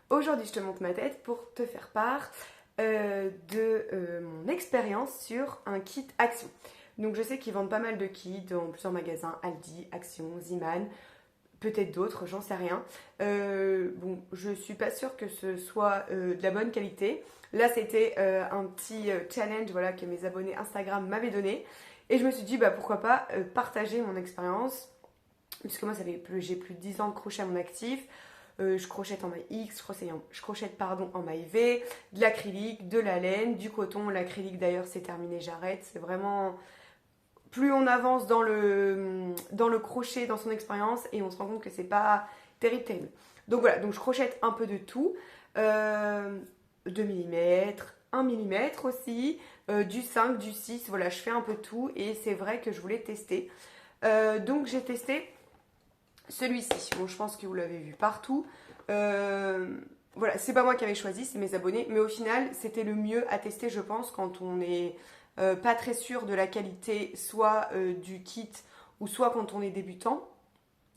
Aujourd'hui, je te montre ma tête pour te faire part de mon expérience sur un kit Action. Donc je sais qu'ils vendent pas mal de kits dans plusieurs magasins, Aldi, Action, Ziman, peut-être d'autres, j'en sais rien. Bon, je suis pas sûre que ce soit de la bonne qualité. Là, c'était un petit challenge voilà, que mes abonnés Instagram m'avaient donné. Et je me suis dit, bah, pourquoi pas partager mon expérience. Puisque moi, j'ai plus de 10 ans de crochet à mon actif. Je crochette en maille X, je crochette pardon, en maille V, de l'acrylique, de la laine, du coton. L'acrylique d'ailleurs, c'est terminé, j'arrête. C'est vraiment plus on avance dans le crochet, dans son expérience, et on se rend compte que c'est pas terrible, terrible. Donc voilà, donc je crochette un peu de tout. 2 mm, 1 mm aussi, du 5, du 6, voilà, je fais un peu tout, et c'est vrai que je voulais tester. Donc j'ai testé celui-ci. Bon, je pense que vous l'avez vu partout. Voilà, c'est pas moi qui avais choisi, c'est mes abonnés, mais au final, c'était le mieux à tester, je pense, quand on est pas très sûr de la qualité, soit du kit, ou soit quand on est débutant.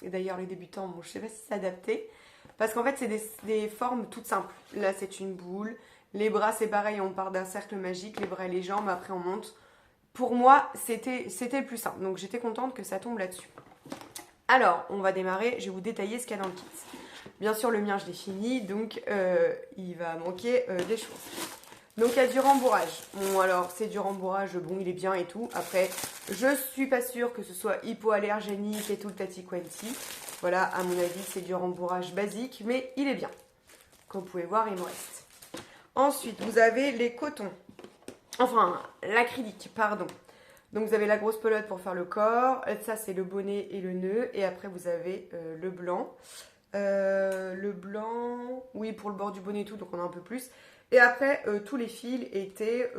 Et d'ailleurs, les débutants, bon, je sais pas si c'est adapté, parce qu'en fait, c'est des formes toutes simples. Là, c'est une boule. Les bras, c'est pareil, on part d'un cercle magique, les bras et les jambes, après on monte. Pour moi, c'était le plus simple, donc j'étais contente que ça tombe là-dessus. Alors, on va démarrer, je vais vous détailler ce qu'il y a dans le kit. Bien sûr, le mien, je l'ai fini, donc il va manquer des choses. Donc, il y a du rembourrage. Bon, alors, c'est du rembourrage, bon, il est bien et tout. Après, je suis pas sûre que ce soit hypoallergénique et tout le tati quanti. Voilà, à mon avis, c'est du rembourrage basique, mais il est bien. Comme vous pouvez voir, il me reste. Ensuite, vous avez les cotons. Enfin, l'acrylique, pardon. Donc vous avez la grosse pelote pour faire le corps, ça c'est le bonnet et le nœud, et après vous avez le blanc. Le blanc, oui pour le bord du bonnet et tout, donc on a un peu plus. Et après tous les fils étaient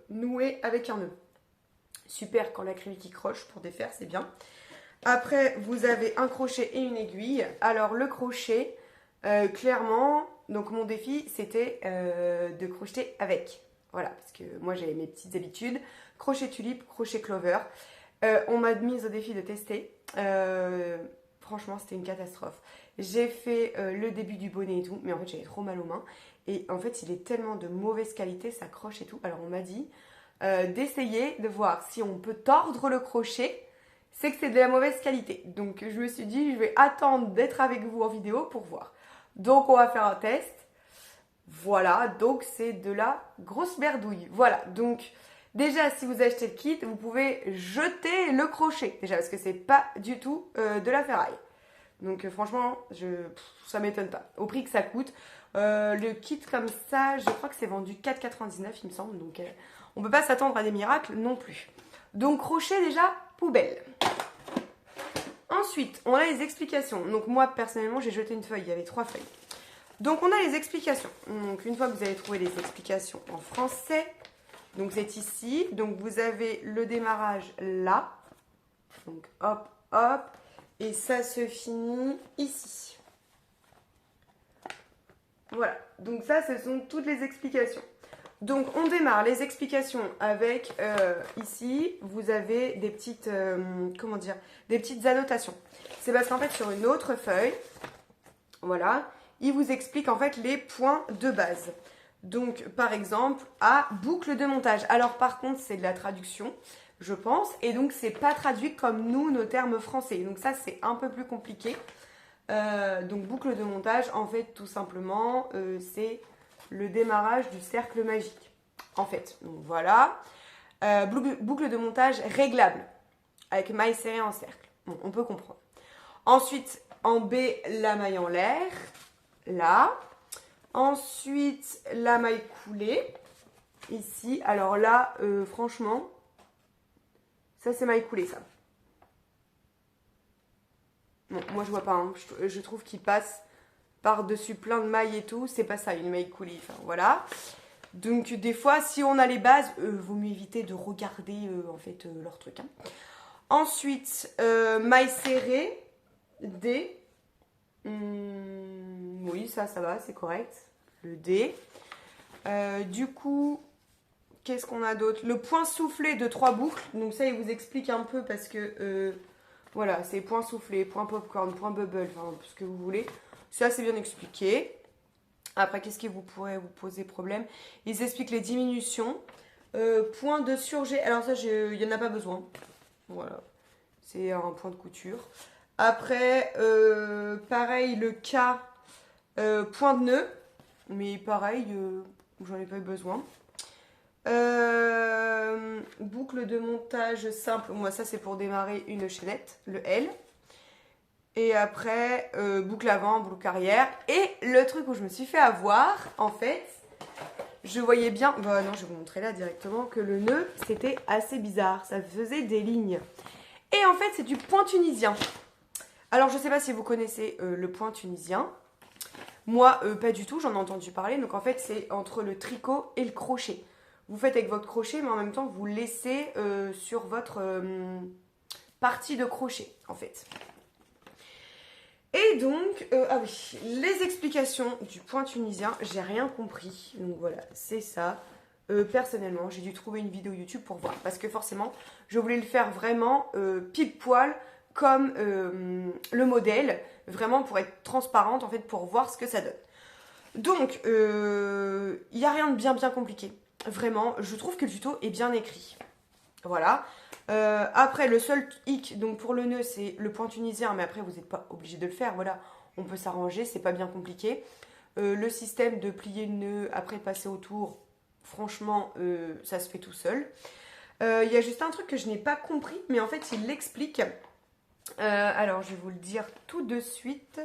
noués avec un nœud. Super quand l'acrylique y croche pour défaire, c'est bien. Après vous avez un crochet et une aiguille. Alors le crochet, clairement, donc mon défi c'était de crocheter avec. Voilà, parce que moi j'avais mes petites habitudes. Crochet tulipe, crochet clover. On m'a mise au défi de tester. Franchement, c'était une catastrophe. J'ai fait le début du bonnet et tout, mais en fait j'avais trop mal aux mains. Et en fait, il est tellement de mauvaise qualité, ça croche et tout. Alors on m'a dit d'essayer de voir si on peut tordre le crochet. C'est que c'est de la mauvaise qualité. Donc je me suis dit, je vais attendre d'être avec vous en vidéo pour voir. Donc on va faire un test. Voilà, donc c'est de la grosse merdouille. Voilà, donc déjà si vous achetez le kit, vous pouvez jeter le crochet. Déjà parce que c'est pas du tout de la ferraille. Donc franchement, ça m'étonne pas. Au prix que ça coûte. Le kit comme ça, je crois que c'est vendu 4,99 il me semble. Donc on peut pas s'attendre à des miracles non plus. Donc crochet déjà, poubelle. Ensuite, on a les explications. Donc moi personnellement, j'ai jeté une feuille, il y avait 3 feuilles. Donc on a les explications. Donc une fois que vous avez trouvé les explications en français, donc c'est ici. Donc vous avez le démarrage là. Donc hop, hop. Et ça se finit ici. Voilà. Donc ça, ce sont toutes les explications. Donc on démarre les explications avec ici, vous avez des petites, comment dire, des petites annotations. C'est parce qu'en fait sur une autre feuille, voilà, il vous explique en fait les points de base. Donc par exemple, à boucle de montage. Alors par contre, c'est de la traduction, je pense, et donc c'est pas traduit comme nous, nos termes français. Donc ça, c'est un peu plus compliqué. Donc boucle de montage, en fait, tout simplement, c'est le démarrage du cercle magique. En fait, donc voilà. Boucle de montage réglable, avec maille serrée en cercle. Bon, on peut comprendre. Ensuite, en B, la maille en l'air, là. Ensuite, la maille coulée, ici. Alors là, franchement, ça c'est maille coulée, ça. Bon, moi je vois pas, hein. Je trouve qu'il passe par-dessus plein de mailles et tout. C'est pas ça, une maille coulée. Enfin, voilà. Donc des fois, si on a les bases, vaut mieux éviter de regarder en fait leur truc. Hein. Ensuite, maille serrée, D. Oui, ça va, c'est correct. Le D. Du coup, qu'est-ce qu'on a d'autre? Le point soufflé de 3 boucles. Donc ça, il vous explique un peu parce que, voilà, c'est point soufflé, point popcorn, point bubble, enfin, ce que vous voulez. Ça, c'est bien expliqué. Après, qu'est-ce qui vous pourrait vous poser problème? Ils expliquent les diminutions. Point de surjet. Alors ça, il n'y en a pas besoin. Voilà. C'est un point de couture. Après, pareil, le cas, point de nœud. Mais pareil, j'en ai pas eu besoin. Boucle de montage simple. Moi, ça, c'est pour démarrer une chaînette, le L. Et après, boucle avant, boucle arrière. Et le truc où je me suis fait avoir, en fait, je voyais bien, bah non, je vais vous montrer là directement, que le nœud, c'était assez bizarre. Ça faisait des lignes. Et en fait, c'est du point tunisien. Alors, je ne sais pas si vous connaissez le point tunisien. Moi, pas du tout, j'en ai entendu parler. Donc, en fait, c'est entre le tricot et le crochet. Vous faites avec votre crochet, mais en même temps, vous laissez sur votre partie de crochet, en fait. Et donc, ah oui, les explications du point tunisien, j'ai rien compris. Donc voilà, c'est ça. Personnellement, j'ai dû trouver une vidéo YouTube pour voir. Parce que forcément, je voulais le faire vraiment pile poil comme le modèle. Vraiment pour être transparente, en fait, pour voir ce que ça donne. Donc, il n'y a rien de bien compliqué. Vraiment, je trouve que le tuto est bien écrit. Voilà. Après, le seul hic, donc pour le nœud, c'est le point tunisien, mais après, vous n'êtes pas obligé de le faire. Voilà, on peut s'arranger, c'est pas bien compliqué. Le système de plier le nœud, après passer autour, franchement, ça se fait tout seul. Il y a juste un truc que je n'ai pas compris, mais en fait, il l'explique. Alors, je vais vous le dire tout de suite.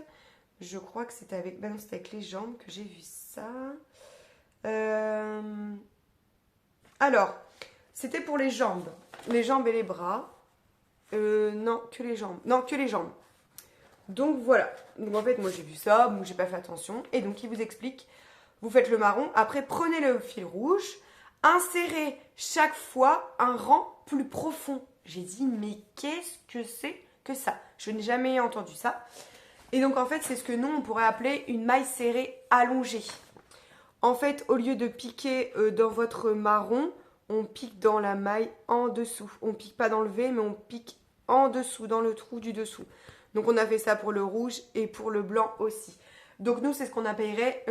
Je crois que c'était avec, bah non, c'était avec les jambes que j'ai vu ça. Alors, c'était pour les jambes et les bras. Non, que les jambes. Non, que les jambes. Donc voilà. Donc en fait, moi j'ai vu ça, donc j'ai pas fait attention. Et donc il vous explique, vous faites le marron, après prenez le fil rouge, insérez chaque fois un rang plus profond. J'ai dit, mais qu'est-ce que c'est que ça? Je n'ai jamais entendu ça. Et donc en fait, c'est ce que nous, on pourrait appeler une maille serrée allongée. En fait, au lieu de piquer dans votre marron, on pique dans la maille en dessous. On pique pas dans le V, mais on pique en dessous, dans le trou du dessous. Donc on a fait ça pour le rouge et pour le blanc aussi. Donc nous, c'est ce qu'on appellerait,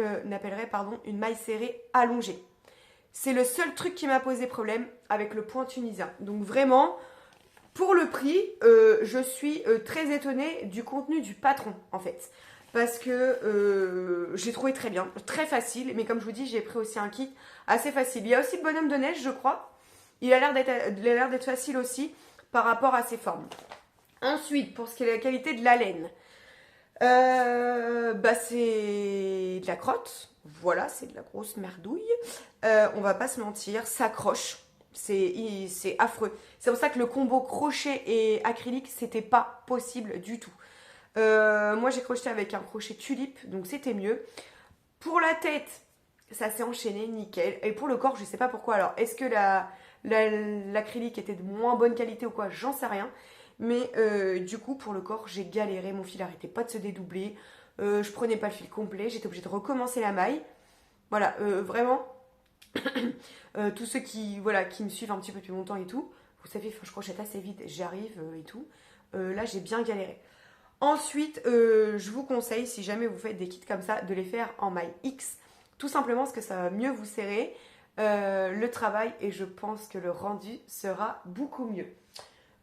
une maille serrée allongée. C'est le seul truc qui m'a posé problème avec le point tunisien. Donc vraiment, pour le prix, je suis très étonnée du contenu du patron, en fait. Parce que j'ai trouvé très bien, très facile. Mais comme je vous dis, j'ai pris aussi un kit assez facile. Il y a aussi le bonhomme de neige, je crois. Il a l'air d'être facile aussi par rapport à ses formes. Ensuite, pour ce qui est de la qualité de la laine, c'est de la crotte. Voilà, c'est de la grosse merdouille. On va pas se mentir, ça accroche. C'est affreux. C'est pour ça que le combo crochet et acrylique, c'était pas possible du tout. Moi, j'ai crocheté avec un crochet tulipe, donc c'était mieux. Pour la tête, ça s'est enchaîné, nickel. Et pour le corps, je sais pas pourquoi. Alors, est-ce que l'acrylique était de moins bonne qualité ou quoi? J'en sais rien. Mais du coup, pour le corps, j'ai galéré. Mon fil arrêtait pas de se dédoubler. Je prenais pas le fil complet. J'étais obligée de recommencer la maille. Voilà, vraiment. Tous ceux qui me suivent un petit peu depuis longtemps et tout, vous savez, je crochette assez vite, j'y arrive et tout. Là, j'ai bien galéré. Ensuite, je vous conseille, si jamais vous faites des kits comme ça, de les faire en maille X. Tout simplement parce que ça va mieux vous serrer le travail et je pense que le rendu sera beaucoup mieux.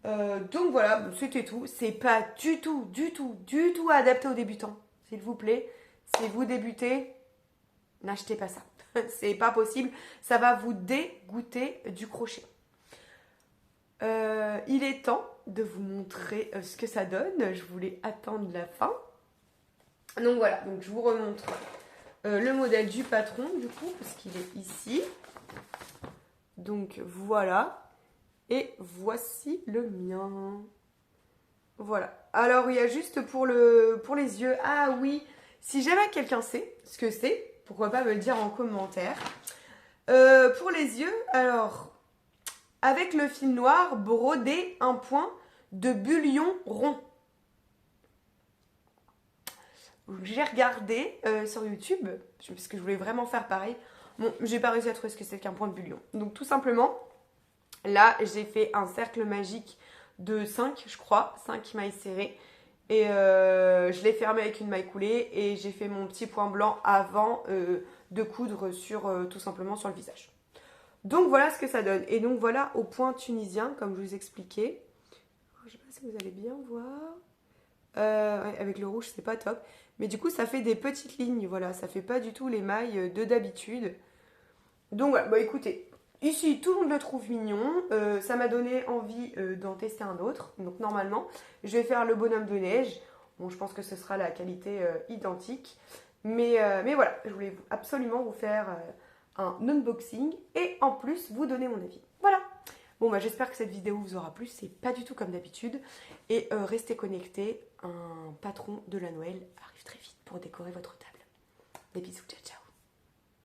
Donc voilà, c'était tout. C'est pas du tout adapté aux débutants. S'il vous plaît, si vous débutez, n'achetez pas ça. C'est pas possible. Ça va vous dégoûter du crochet. Il est temps de vous montrer ce que ça donne. Je voulais attendre la fin. Donc voilà, donc je vous remontre le modèle du patron du coup, parce qu'il est ici. Donc voilà. Et voici le mien. Voilà. Alors il y a juste pour les yeux. Ah oui, si jamais quelqu'un sait ce que c'est, pourquoi pas me le dire en commentaire. Pour les yeux, alors, avec le fil noir, broder un point de bullion rond. J'ai regardé sur YouTube, parce que je voulais vraiment faire pareil. Bon, j'ai pas réussi à trouver ce que c'est qu'un point de bullion. Donc tout simplement, là, j'ai fait un cercle magique de 5, je crois, 5 mailles serrées. Et je l'ai fermé avec une maille coulée et j'ai fait mon petit point blanc avant de coudre sur, tout simplement sur le visage. Donc voilà ce que ça donne. Et donc voilà au point tunisien, comme je vous expliquais. Je ne sais pas si vous allez bien voir. Ouais, avec le rouge, c'est pas top. Mais du coup, ça fait des petites lignes. Voilà, ça fait pas du tout les mailles de d'habitude. Donc voilà, bah écoutez, ici tout le monde le trouve mignon. Ça m'a donné envie d'en tester un autre. Donc normalement, je vais faire le bonhomme de neige. Bon, je pense que ce sera la qualité identique. Mais voilà, je voulais absolument vous faire un unboxing et en plus vous donner mon avis. Voilà. Bon, bah j'espère que cette vidéo vous aura plu. C'est pas du tout comme d'habitude. Et restez connectés. Un patron de la Noël arrive très vite pour décorer votre table. Des bisous, ciao ciao.